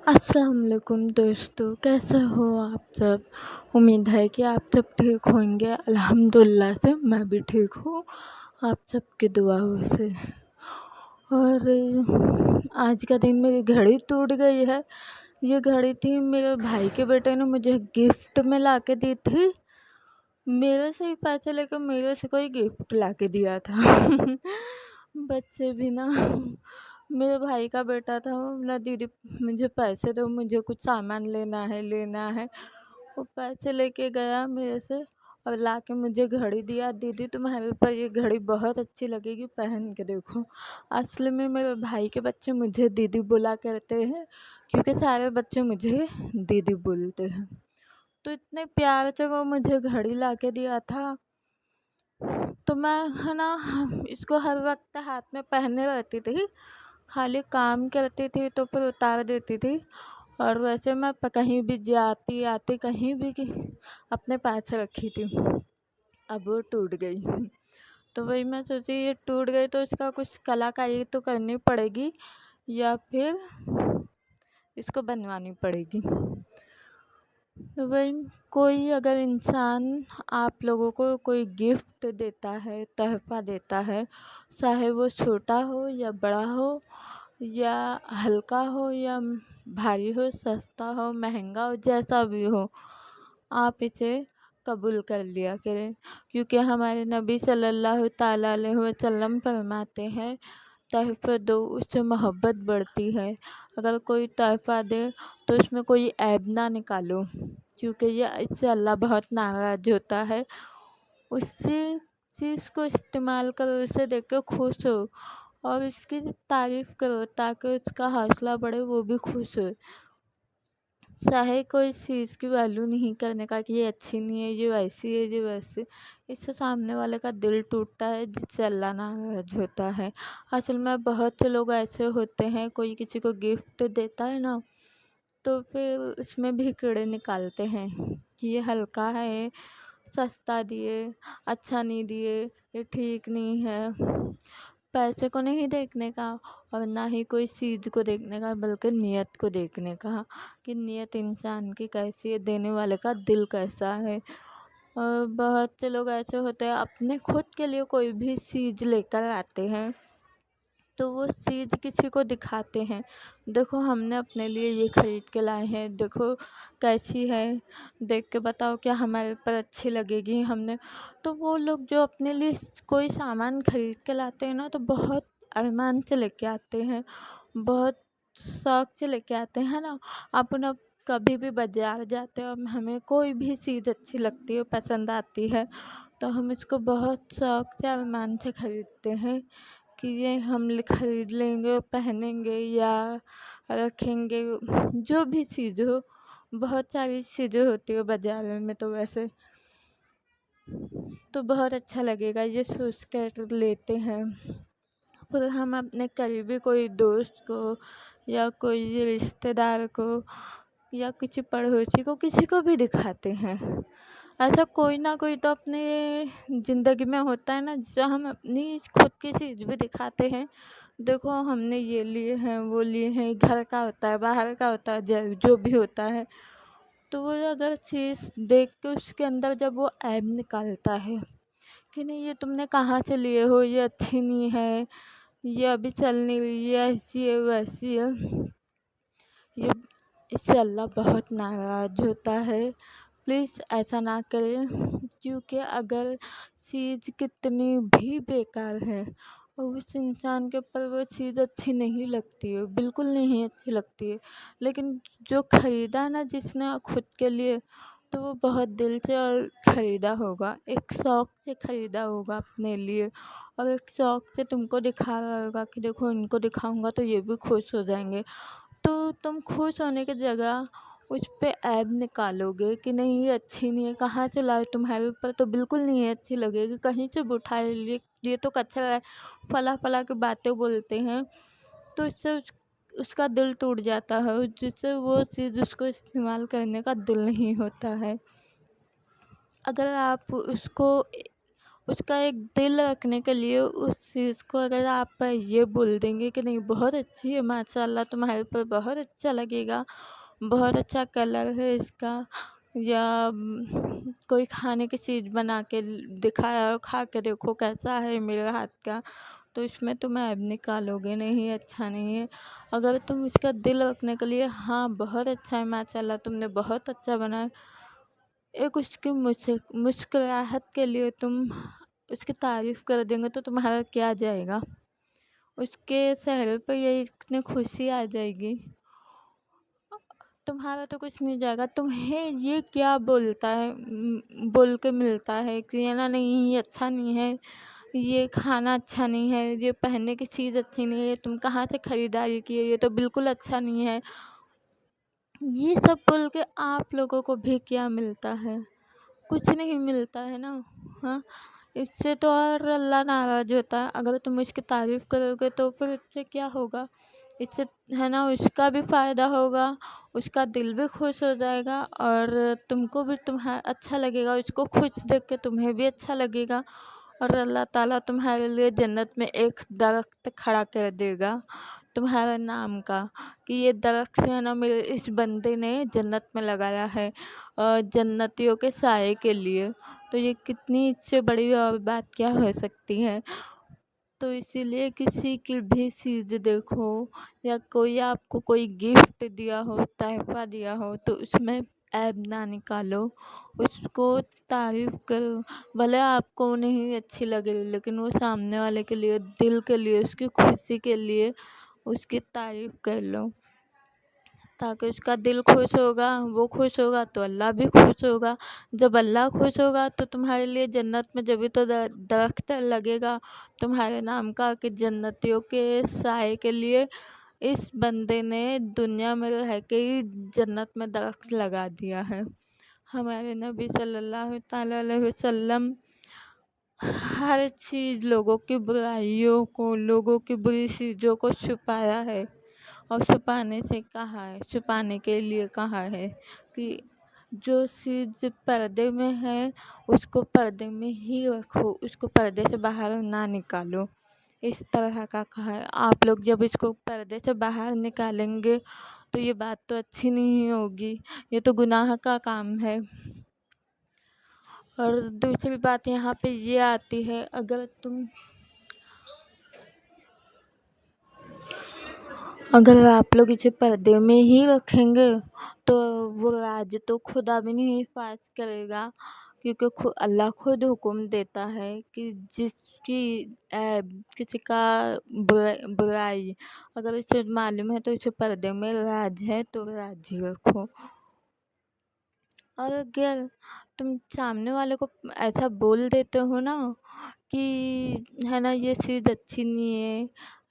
السلام علیکم دوستو، کیسے ہو آپ سب؟ امید ہے کہ آپ سب ٹھیک ہوں گے۔ الحمدللہ سے میں بھی ٹھیک ہوں، آپ سب کی دعاؤں سے۔ اور آج کا دن میری گھڑی ٹوٹ گئی ہے۔ یہ گھڑی تھی میرے بھائی کے بیٹے نے مجھے گفٹ میں لا کے دی تھی۔ میرے سے ہی پیسے لے کے میرے سے کوئی گفٹ لا کے دیا تھا۔ بچے بھی نا، میرے بھائی کا بیٹا تھا، بولا دیدی مجھے پیسے دو، مجھے کچھ سامان لینا ہے۔ وہ پیسے لے کے گیا میرے سے اور لا کے مجھے گھڑی دیا۔ دیدی تمہارے اوپر یہ گھڑی بہت اچھی لگے گی، پہن کے دیکھو۔ اصل میں میرے بھائی کے بچے مجھے دیدی بولا کرتے ہیں، کیونکہ سارے بچے مجھے دیدی بولتے ہیں۔ تو اتنے پیار سے وہ مجھے گھڑی لا کے دیا تھا، تو میں ہے نا اس کو ہر وقت ہاتھ میں پہنے رہتی تھی۔ خالی کام کرتی تھی تو پھر اتار دیتی تھی، اور ویسے میں کہیں بھی جاتی آتی کہیں بھی اپنے پاس رکھی تھی۔ اب وہ ٹوٹ گئی، تو وہی میں سوچی یہ ٹوٹ گئی تو اس کا کچھ کلاکاری تو کرنی پڑے گی، یا پھر اس کو بنوانی پڑے گی۔ تو وہی کوئی اگر انسان آپ لوگوں کو کوئی گفٹ دیتا ہے، تحفہ دیتا ہے، چاہے وہ چھوٹا ہو یا بڑا ہو، یا ہلکا ہو یا بھاری ہو، سستا ہو مہنگا ہو، جیسا بھی ہو، آپ اسے قبول کر لیا کریں، کیونکہ ہمارے نبی صلی اللہ تعالیٰ علیہ وسلم فرماتے ہیں تحفہ دو، اس سے محبت بڑھتی ہے۔ اگر کوئی تحفہ دے تو اس میں کوئی عیب نہ نکالو، کیونکہ اس سے اللہ بہت ناراض ہوتا ہے۔ اسی چیز کو استعمال کرو، اسے دیکھ کے خوش ہو اور اس کی تعریف کرو، تاکہ اس کا حوصلہ بڑھے، وہ بھی خوش ہو۔ چاہے کوئی چیز کی ویلیو نہیں کرنے کا کہ یہ اچھی نہیں ہے، یہ ویسی ہے، یہ ویسی، اس سے سامنے والے کا دل ٹوٹتا ہے، جس سے اللہ ناراض ہوتا ہے۔ اصل میں بہت سے لوگ ایسے ہوتے ہیں، کوئی کسی کو گفٹ دیتا ہے نا تو پھر اس میں بھی کیڑے نکالتے ہیں کہ یہ ہلکا ہے، سستا دیے، اچھا نہیں دیے، یہ ٹھیک نہیں ہے۔ پیسے کو نہیں دیکھنے کا اور نہ ہی کوئی چیز کو دیکھنے کا، بلکہ نیت کو دیکھنے کا کہ نیت انسان کی کیسی ہے، دینے والے کا دل کیسا ہے۔ اور بہت سے لوگ ایسے ہوتے ہیں اپنے خود کے لیے کوئی بھی چیز لے کر آتے ہیں تو وہ چیز کسی کو دکھاتے ہیں، دیکھو ہم نے اپنے لیے یہ خرید کے لائے ہیں، دیکھو کیسی ہے، دیکھ کے بتاؤ کیا ہمارے پر اچھی لگے گی۔ ہم نے تو وہ لوگ جو اپنے لیے کوئی سامان خرید کے لاتے ہیں نا تو بہت ارمان سے لے کے آتے ہیں، بہت شوق سے لے کے آتے ہیں نا۔ اپنا کبھی بھی بازار جاتے ہیں اور ہمیں کوئی بھی چیز اچھی لگتی ہے، پسند آتی ہے، تو ہم اس کو بہت شوق سے ارمان سے خریدتے ہیں کہ یہ ہم خرید لیں گے، پہنیں گے یا رکھیں گے، جو بھی چیز ہو۔ بہت ساری چیزیں ہوتی ہے بازار میں، تو ویسے تو بہت اچھا لگے گا یہ سوچ کر لیتے ہیں۔ پھر ہم اپنے قریبی کوئی دوست کو یا کوئی رشتہ دار کو یا کسی پڑوسی کو، کسی کو بھی دکھاتے ہیں۔ ایسا کوئی نہ کوئی تو اپنے زندگی میں ہوتا ہے نا، جو ہم اپنی خود کی چیز بھی دکھاتے ہیں، دیکھو ہم نے یہ لیے ہیں، وہ لیے ہیں، گھر کا ہوتا ہے، باہر کا ہوتا ہے، جو بھی ہوتا ہے۔ تو وہ اگر چیز دیکھ کے اس کے اندر جب وہ عیب نکالتا ہے کہ نہیں یہ تم نے کہاں سے لیے ہو، یہ اچھی نہیں ہے، یہ ابھی چل نہیں رہی، یہ ایسی ہے ویسی ہے، یہ اس سے اللہ بہت ناراض ہوتا ہے۔ پلیز ایسا نہ کریں، کیونکہ اگر چیز کتنی بھی بیکار ہے اور اس انسان کے اوپر وہ چیز اچھی نہیں لگتی ہے، بالکل نہیں اچھی لگتی ہے، لیکن جو خریدا نا جس نے خود کے لیے، تو وہ بہت دل سے اور خریدا ہوگا، ایک شوق سے خریدا ہوگا اپنے لیے، اور ایک شوق سے تم کو دکھا رہا ہوگا کہ دیکھو ان کو دکھاؤں گا تو یہ بھی خوش ہو جائیں گے۔ تو تم خوش ہونے کی جگہ اس پہ عیب نکالو گے کہ نہیں یہ اچھی نہیں ہے، کہاں سے لائے، تمہارے اوپر تو بالکل نہیں اچھی لگے گی، کہیں سے بھی اٹھائے، یہ تو کچرا ہے، فلاں فلاں کی باتیں بولتے ہیں، تو اس سے اس کا دل ٹوٹ جاتا ہے، جس سے وہ چیز اس کو استعمال کرنے کا دل نہیں ہوتا ہے۔ اگر آپ اس کو اس کا ایک دل رکھنے کے لیے اس چیز کو اگر آپ یہ بول دیں گے کہ نہیں بہت اچھی ہے ماشاء اللہ تمہارے اوپر بہت اچھا لگے گا، بہت اچھا کلر ہے اس کا، یا کوئی کھانے کی چیز بنا کے دکھایا اور کھا کے دیکھو کیسا ہے میرے ہاتھ کا، تو اس میں تم عیب نکالو گے نہیں اچھا نہیں ہے۔ اگر تم اس کا دل رکھنے کے لیے ہاں بہت اچھا ہے ماشاء اللہ تم نے بہت اچھا بنایا، ایک اس کی مسکراہٹ کے لیے تم اس کی تعریف کر دیں گے تو تمہارا کیا جائے گا، اس کے چہرے پہ یہ اتنی خوشی آ جائے گی، تمہارا تو کچھ نہیں جائے گا۔ تمہیں یہ کیا بولتا ہے بول کے ملتا ہے کہ یہ نا نہیں یہ اچھا نہیں ہے، یہ کھانا اچھا نہیں ہے، یہ پہننے کی چیز اچھی نہیں ہے، تم کہاں سے خریداری کی ہے، یہ تو بالکل اچھا نہیں ہے، یہ سب بول کے آپ لوگوں کو بھی کیا ملتا ہے؟ کچھ نہیں ملتا ہے نا۔ ہاں، اس سے تو اور اللہ ناراض ہوتا ہے۔ اگر تم اس کی تعریف کرو گے تو پھر اس سے کیا ہوگا؟ اس سے ہے نا اس کا بھی فائدہ ہوگا، اس کا دل بھی خوش ہو جائے گا، اور تم کو بھی تمہارا اچھا لگے گا، اس کو خوش دیکھ کے تمہیں بھی اچھا لگے گا، اور اللہ تعالیٰ تمہارے لیے جنت میں ایک درخت کھڑا کر دے گا تمہارے نام کا، کہ یہ درخت ہے نا میرے اس بندے نے جنت میں لگایا ہے جنتیوں کے سائے کے لیے، تو یہ کتنی اس سے بڑی اور بات کیا ہو سکتی ہے؟ تو اسی لیے کسی کی بھی چیز دیکھو یا کوئی آپ کو کوئی گفٹ دیا ہو، تحفہ دیا ہو، تو اس میں عیب نہ نکالو، اس کو تعریف کرو، بھلے آپ کو نہیں اچھی لگے لیکن وہ سامنے والے کے لیے دل کے لیے اس کی خوشی کے لیے اس کی تعریف کر لو، تاکہ اس کا دل خوش ہوگا، وہ خوش ہوگا تو اللہ بھی خوش ہوگا، جب اللہ خوش ہوگا تو تمہارے لیے جنت میں جبھی تو درخت لگے گا تمہارے نام کا، کہ جنتیوں کے سائے کے لیے اس بندے نے دنیا میں رہ کے ہی جنت میں درخت لگا دیا ہے۔ ہمارے نبی صلی اللہ تعالیٰ علیہ وسلم ہر چیز لوگوں کی برائیوں کو، لوگوں کی بری چیزوں کو چھپایا ہے، اور چھپانے سے کہا ہے، چھپانے کے لیے کہا ہے کہ جو چیز پردے میں ہے اس کو پردے میں ہی رکھو، اس کو پردے سے باہر نہ نکالو، اس طرح کا کہا ہے۔ آپ لوگ جب اس کو پردے سے باہر نکالیں گے تو یہ بات تو اچھی نہیں ہوگی، یہ تو گناہ کا کام ہے۔ اور دوسری بات یہاں پہ یہ آتی ہے، اگر آپ لوگ اسے پردے میں ہی رکھیں گے تو وہ راز تو خدا بھی نہیں حفاظ کرے گا، کیونکہ اللہ خود حکم دیتا ہے کہ جس کی عیب، کسی کا برائی اگر اسے معلوم ہے تو اسے پردے میں راز ہے تو راز ہی رکھو۔ اور اگر تم سامنے والے کو ایسا بول دیتے ہو نا کہ ہے نا یہ چیز اچھی نہیں ہے،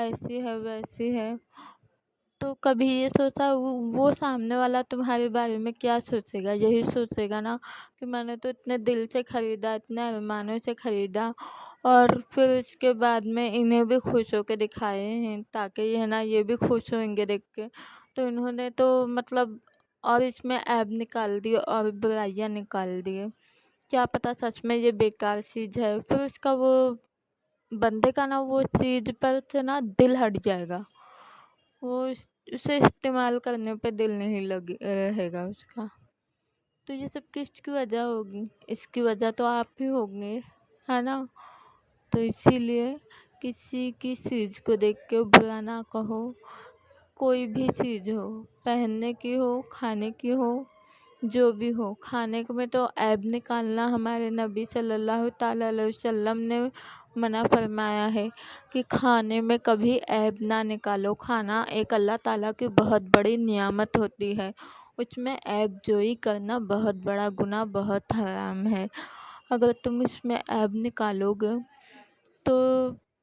ایسی ہے ویسی ہے، تو کبھی یہ سوچا وہ سامنے والا تمہارے بارے میں کیا سوچے گا؟ یہی سوچے گا نا کہ میں نے تو اتنے دل سے خریدا، اتنے ارمانوں سے خریدا، اور پھر اس کے بعد میں انہیں بھی خوش ہو کے دکھائے ہیں تاکہ یہ ہے نا یہ بھی خوش ہوئیں گے دیکھ کے، تو انہوں نے تو مطلب اور اس میں عیب نکال دی اور برائیاں نکال دیے، کیا پتہ سچ میں یہ بیکار چیز ہے، پھر اس کا وہ بندے کا نا وہ چیز پر سے نا دل ہٹ جائے گا، وہ اسے استعمال کرنے پہ دل نہیں رہے گا اس کا۔ تو یہ سب کس کی وجہ ہوگی؟ اس کی وجہ تو آپ ہی ہوں گے، ہے نا؟ تو اسی لیے کسی کی چیز کو دیکھ کے برا نہ کہو، کوئی بھی چیز ہو، پہننے کی ہو، کھانے کی ہو، جو بھی ہو۔ کھانے میں تو عیب نکالنا ہمارے نبی صلی اللہ تعالیٰ علیہ وسلم نے منع فرمایا ہے کہ کھانے میں کبھی عیب نہ نکالو، کھانا ایک اللہ تعالیٰ کی بہت بڑی نعمت ہوتی ہے، اس میں عیب جوئی کرنا بہت بڑا گناہ، بہت حرام ہے۔ اگر تم اس میں عیب نکالو گے تو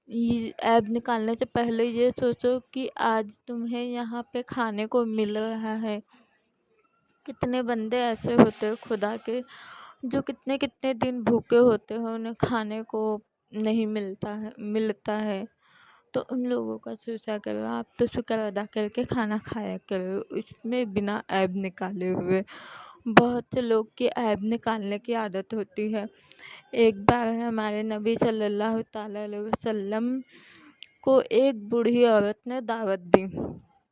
عیب نکالنے سے پہلے یہ سوچو کہ آج تمہیں یہاں پہ کھانے کو مل رہا ہے، کتنے بندے ایسے ہوتے ہیں خدا کے جو کتنے کتنے دن بھوکے ہوتے ہیں، انہیں کھانے کو نہیں ملتا ہے، تو ان لوگوں کا سوچا کرو، آپ تو شکر ادا کر کے کھانا کھایا کرو، اس میں بنا عیب نکالے ہوئے، بہت سے لوگ کی عیب نکالنے کی عادت ہوتی ہے۔ ایک بار ہمارے نبی صلی اللہ تعالیٰ علیہ وسلم کو ایک بوڑھی عورت نے دعوت دی،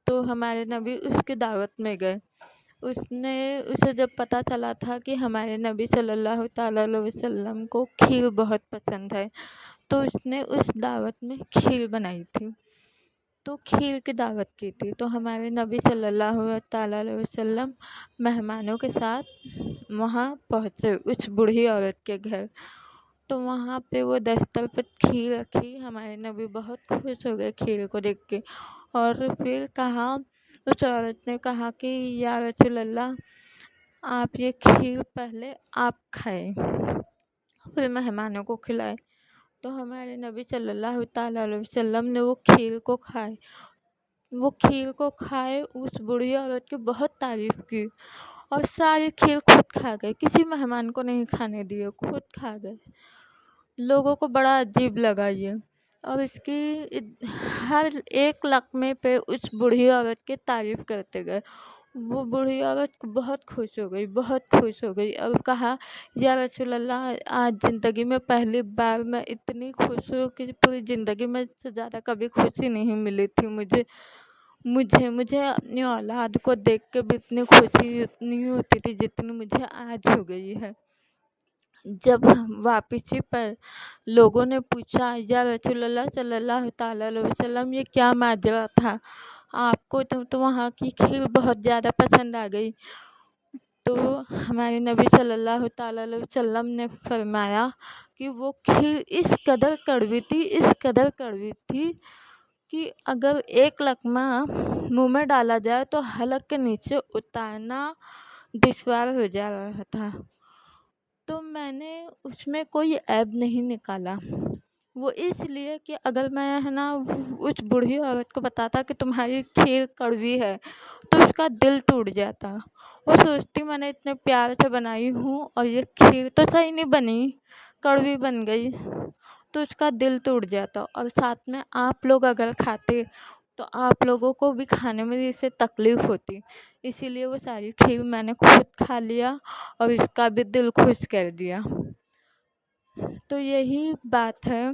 تو ہمارے نبی اس کی دعوت میں گئے۔ اسے جب پتہ چلا تھا کہ ہمارے نبی صلی اللہ تعالیٰ علیہ وسلم کو کھیر بہت پسند ہے، تو اس نے اس دعوت میں کھیر بنائی تھی، تو کھیر کی دعوت کی تھی۔ تو ہمارے نبی صلی اللہ تعالیٰ علیہ وسلم مہمانوں کے ساتھ وہاں پہنچے اس بوڑھی عورت کے گھر، تو وہاں پہ وہ دستر پہ کھیر رکھی۔ ہمارے نبی بہت خوش ہو گئے کھیر کو دیکھ کے، اور پھر کہا، اس عورت نے کہا کہ یا رسول اللہ، آپ یہ کھیر پہلے آپ کھائیں، پھر مہمانوں کو کھلائے۔ تو ہمارے نبی صلی اللہ تعالیٰ علیہ وسلم نے وہ کھیر کو کھائے، اس بوڑھی عورت کی بہت تعریف کی، اور ساری کھیر خود کھا گئے، کسی مہمان کو نہیں کھانے دیے، خود کھا گئے۔ لوگوں کو بڑا عجیب لگا یہ، اور اس کی ہر ایک لقمے پہ اس بوڑھی عورت کی تعریف کرتے گئے۔ وہ بوڑھی عورت بہت خوش ہو گئی اور کہا، یا رسول اللہ، آج زندگی میں پہلی بار میں اتنی خوش ہوں کہ پوری زندگی میں سے زیادہ کبھی خوشی نہیں ملی تھی مجھے اپنی اولاد کو دیکھ کے بھی اتنی خوشی نہیں ہوتی تھی جتنی مجھے آج ہو گئی ہے۔ جب واپسی پر لوگوں نے پوچھا، یا رسول اللہ صلی اللہ تعالیٰ علیہ وسلم، یہ کیا ماجرا تھا، آپ کو تو وہاں کی کھیر بہت زیادہ پسند آ گئی، تو ہمارے نبی صلی اللہ تعالیٰ علیہ وسلم نے فرمایا کہ وہ کھیر اس قدر کڑوی تھی کہ اگر ایک لقمہ منہ میں ڈالا جائے تو حلق کے نیچے اتارنا دشوار ہو جا رہا تھا۔ تو میں نے اس میں کوئی عیب نہیں نکالا، وہ اس لیے کہ اگر میں اس بوڑھی عورت کو بتاتا کہ تمہاری کھیر کڑوی ہے تو اس کا دل ٹوٹ جاتا۔ وہ سوچتی میں نے اتنے پیار سے بنائی ہوں اور یہ کھیر تو صحیح نہیں بنی، کڑوی بن گئی، تو اس کا دل ٹوٹ جاتا، اور ساتھ میں آپ لوگ اگر کھاتے تو آپ لوگوں کو بھی کھانے میں اس سے تکلیف ہوتی، اسی لیے وہ ساری کھیر میں نے خود کھا لیا اور اس کا بھی دل خوش کر دیا۔ تو یہی بات ہے،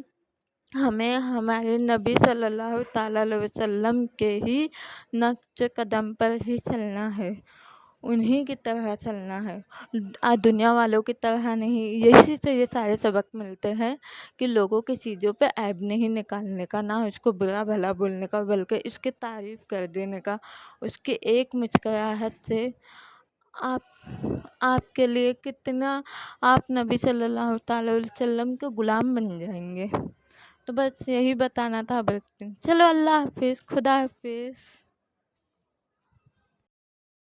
ہمیں ہمارے نبی صلی اللہ تعالیٰ علیہ وسلم کے ہی نقش قدم پر ہی چلنا ہے، انہی کی طرح چلنا ہے، دنیا والوں کی طرح نہیں۔ یہی سے یہ سارے سبق ملتے ہیں کہ لوگوں کی چیزوں پہ عیب نہیں نکالنے کا، نہ اس کو برا بھلا بولنے کا، بلکہ اس کی تعریف کر دینے کا۔ اس کی ایک مسکراہٹ سے آپ کے لیے کتنا، آپ نبی صلی اللہ تعالیٰ علیہ وسلم کے غلام بن جائیں گے۔ تو بس یہی بتانا تھا۔ چلو، اللہ حافظ، خدا حافظ۔